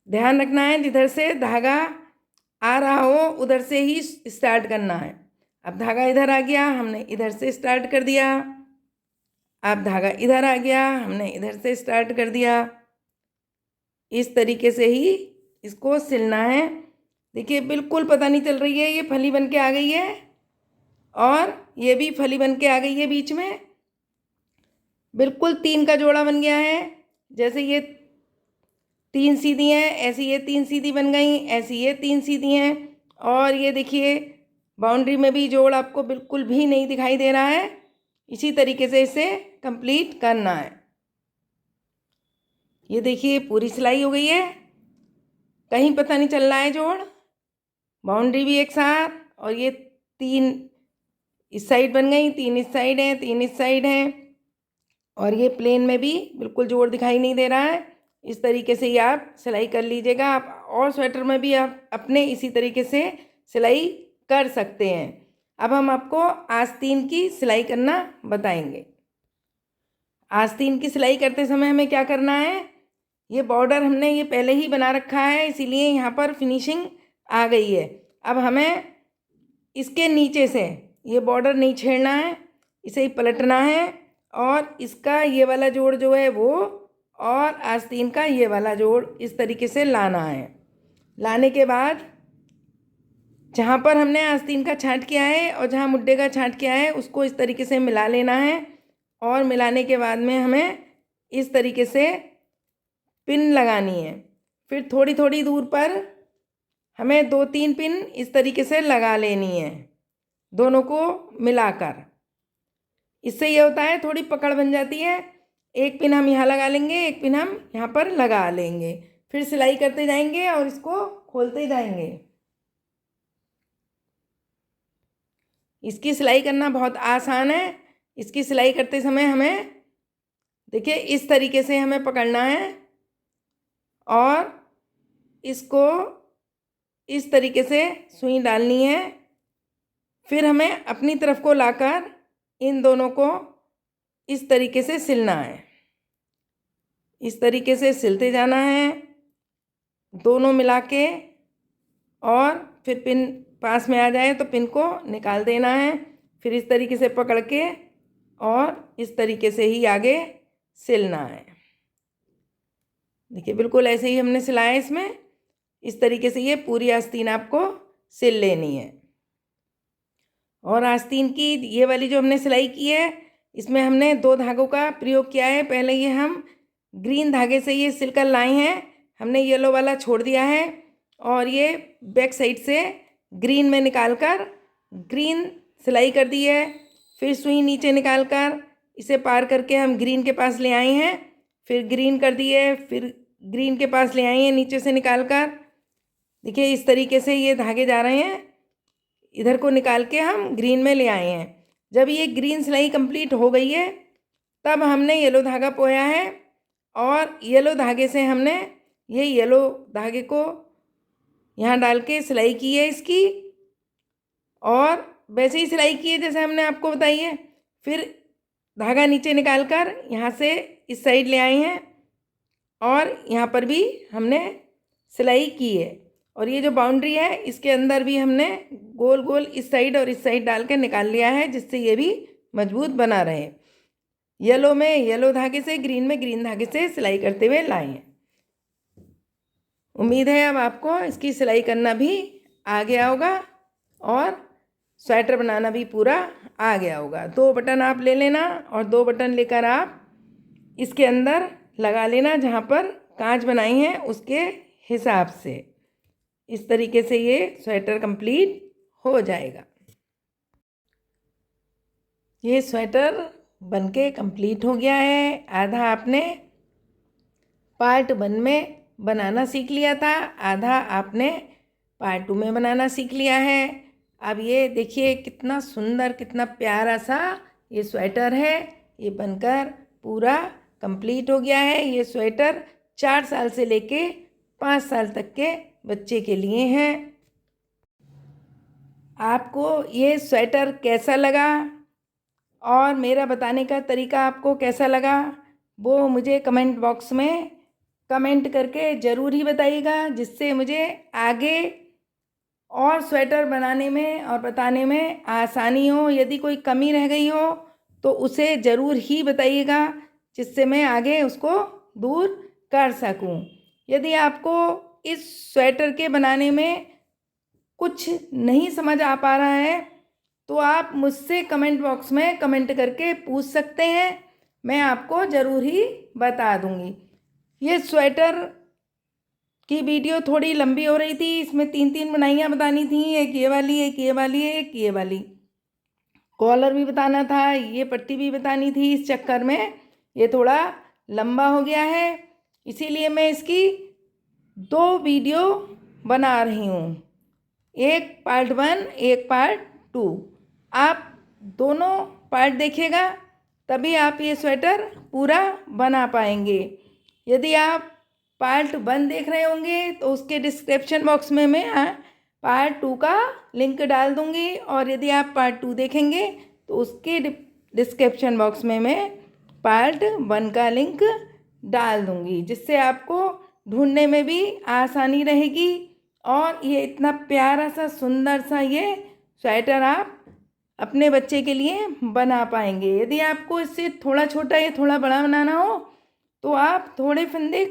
[SPEAKER 1] ध्यान रखना है जिधर से धागा आ रहा हो उधर से ही स्टार्ट करना है। अब धागा इधर आ गया, हमने इधर से स्टार्ट कर दिया। अब धागा इधर आ गया, हमने इधर से स्टार्ट कर दिया। इस तरीके से ही इसको सिलना है। देखिए बिल्कुल पता नहीं चल रही है, ये फली बन के आ गई है और ये भी फली बन के आ गई है। बीच में बिल्कुल 3 का जोड़ा बन गया है। जैसे ये 3 सीधी हैं, ऐसी ये 3 सीधी बन गई, ऐसी ये 3 सीधी हैं। और ये देखिए बाउंड्री में भी जोड़ आपको बिल्कुल भी नहीं दिखाई दे रहा है। इसी तरीके से इसे कंप्लीट करना है। ये देखिए पूरी सिलाई हो गई है, कहीं पता नहीं चल रहा है जोड़। बाउंड्री भी एक साथ और ये 3 इस साइड बन गई, 3 इस साइड हैं, 3 इस साइड हैं। और ये प्लेन में भी बिल्कुल जोड़ दिखाई नहीं दे रहा है। इस तरीके से ही आप सिलाई कर लीजिएगा। आप और स्वेटर में भी आप अपने इसी तरीके से सिलाई कर सकते हैं। अब हम आपको आस्तीन की सिलाई करना बताएंगे। आस्तीन की सिलाई करते समय हमें क्या करना है, ये बॉर्डर हमने ये पहले ही बना रखा है, इसीलिए यहाँ पर फिनिशिंग आ गई है। अब हमें इसके नीचे से ये बॉर्डर नहीं छेड़ना है, इसे ही पलटना है और इसका ये वाला जोड़ जो है वो और आस्तीन का ये वाला जोड़ इस तरीके से लाना है। लाने के बाद जहाँ पर हमने आस्तीन का छांट किया है और जहाँ मुड्ढे का छांट किया है उसको इस तरीके से मिला लेना है। और मिलाने के बाद में हमें इस तरीके से पिन लगानी है। फिर थोड़ी थोड़ी दूर पर हमें 2-3 पिन इस तरीके से लगा लेनी है, दोनों को मिलाकर। इससे ये होता है थोड़ी पकड़ बन जाती है। एक पिन हम यहाँ लगा लेंगे, एक पिन हम यहाँ पर लगा लेंगे। फिर सिलाई करते जाएंगे और इसको खोलते जाएंगे। इसकी सिलाई करना बहुत आसान है। इसकी सिलाई करते समय हमें देखिए इस तरीके से हमें पकड़ना है और इसको इस तरीके से सुई डालनी है। फिर हमें अपनी तरफ को लाकर इन दोनों को इस तरीके से सिलना है। इस तरीके से सिलते जाना है दोनों मिला के। और फिर पिन पास में आ जाए तो पिन को निकाल देना है। फिर इस तरीके से पकड़ के और इस तरीके से ही आगे सिलना है। देखिए बिल्कुल ऐसे ही हमने सिलाया है। इसमें इस तरीके से ये पूरी आस्तीन आपको सिल लेनी है। और आस्तीन की ये वाली जो हमने सिलाई की है इसमें हमने 2 धागों का प्रयोग किया है। पहले ये हम ग्रीन धागे से ये सिलकर लाए हैं, हमने येलो वाला छोड़ दिया है और ये बैक साइड से ग्रीन में निकालकर ग्रीन सिलाई कर दी है। फिर सुई नीचे निकालकर इसे पार करके हम ग्रीन के पास ले आए हैं, फिर ग्रीन कर दिए, फिर ग्रीन के पास ले आए हैं नीचे से निकालकर। देखिए इस तरीके से ये धागे जा रहे हैं, इधर को निकाल के हम ग्रीन में ले आए हैं। जब ये ग्रीन सिलाई कंप्लीट हो गई है तब हमने येलो धागा पोया है और येलो धागे से हमने ये येलो धागे को यहाँ डाल के सिलाई की है इसकी। और वैसे ही सिलाई की है जैसे हमने आपको बताई है। फिर धागा नीचे निकाल कर यहाँ से इस साइड ले आए हैं और यहाँ पर भी हमने सिलाई की है। और ये जो बाउंड्री है इसके अंदर भी हमने गोल गोल इस साइड और इस साइड डाल के निकाल लिया है, जिससे ये भी मजबूत बना रहे। येलो में येलो धागे से, ग्रीन में ग्रीन धागे से सिलाई करते हुए लाए हैं। उम्मीद है अब आपको इसकी सिलाई करना भी आ गया होगा और स्वेटर बनाना भी पूरा आ गया होगा। 2 बटन आप ले लेना और 2 बटन लेकर आप इसके अंदर लगा लेना जहाँ पर कांच बनाई है उसके हिसाब से। इस तरीके से ये स्वेटर कंप्लीट हो जाएगा। ये स्वेटर बनके कंप्लीट हो गया है। आधा आपने पार्ट 1 में बनाना सीख लिया था, आधा आपने पार्ट 2 में बनाना सीख लिया है। अब ये देखिए कितना सुंदर, कितना प्यारा सा ये स्वेटर है। ये बनकर पूरा कंप्लीट हो गया है। ये स्वेटर 4 साल से लेके 5 साल तक के बच्चे के लिए हैं। आपको ये स्वेटर कैसा लगा और मेरा बताने का तरीका आपको कैसा लगा, वो मुझे कमेंट बॉक्स में कमेंट करके ज़रूर ही बताइएगा, जिससे मुझे आगे और स्वेटर बनाने में और बताने में आसानी हो। यदि कोई कमी रह गई हो तो उसे ज़रूर ही बताइएगा, जिससे मैं आगे उसको दूर कर सकूं। यदि आपको इस स्वेटर के बनाने में कुछ नहीं समझ आ पा रहा है तो आप मुझसे कमेंट बॉक्स में कमेंट करके पूछ सकते हैं, मैं आपको ज़रूर ही बता दूंगी। ये स्वेटर की वीडियो थोड़ी लंबी हो रही थी, इसमें 3-3 बुनाइयाँ बतानी थी, एक ये वाली, एक ये वाली, एक ये वाली। कॉलर भी बताना था, ये पट्टी भी बतानी थी। इस चक्कर में ये थोड़ा लंबा हो गया है, इसीलिए मैं इसकी 2 वीडियो बना रही हूँ, एक पार्ट 1, एक पार्ट 2। आप दोनों पार्ट देखिएगा तभी आप ये स्वेटर पूरा बना पाएंगे। यदि आप पार्ट 1 देख रहे होंगे तो उसके डिस्क्रिप्शन बॉक्स में मैं पार्ट 2 का लिंक डाल दूंगी, और यदि आप पार्ट 2 देखेंगे तो उसके डिस्क्रिप्शन बॉक्स में मैं पार्ट 1 का लिंक डाल दूंगी, जिससे आपको ढूंढने में भी आसानी रहेगी। और ये इतना प्यारा सा सुंदर सा ये स्वेटर आप अपने बच्चे के लिए बना पाएंगे। यदि आपको इससे थोड़ा छोटा या थोड़ा बड़ा बनाना हो तो आप थोड़े फंदे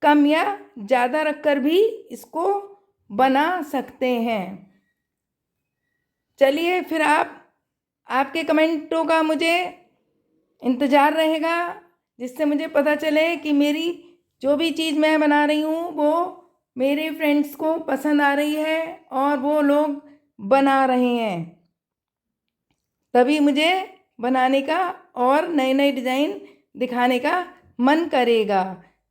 [SPEAKER 1] कम या ज़्यादा रखकर भी इसको बना सकते हैं। चलिए फिर आपके कमेंटों का मुझे इंतज़ार रहेगा, जिससे मुझे पता चले कि मेरी जो भी चीज़ मैं बना रही हूँ वो मेरे फ्रेंड्स को पसंद आ रही है और वो लोग बना रहे हैं। तभी मुझे बनाने का और नए नए डिज़ाइन दिखाने का मन करेगा।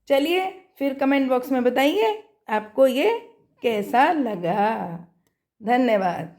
[SPEAKER 1] चलिए फिर कमेंट बॉक्स में बताइए आपको ये कैसा लगा। धन्यवाद।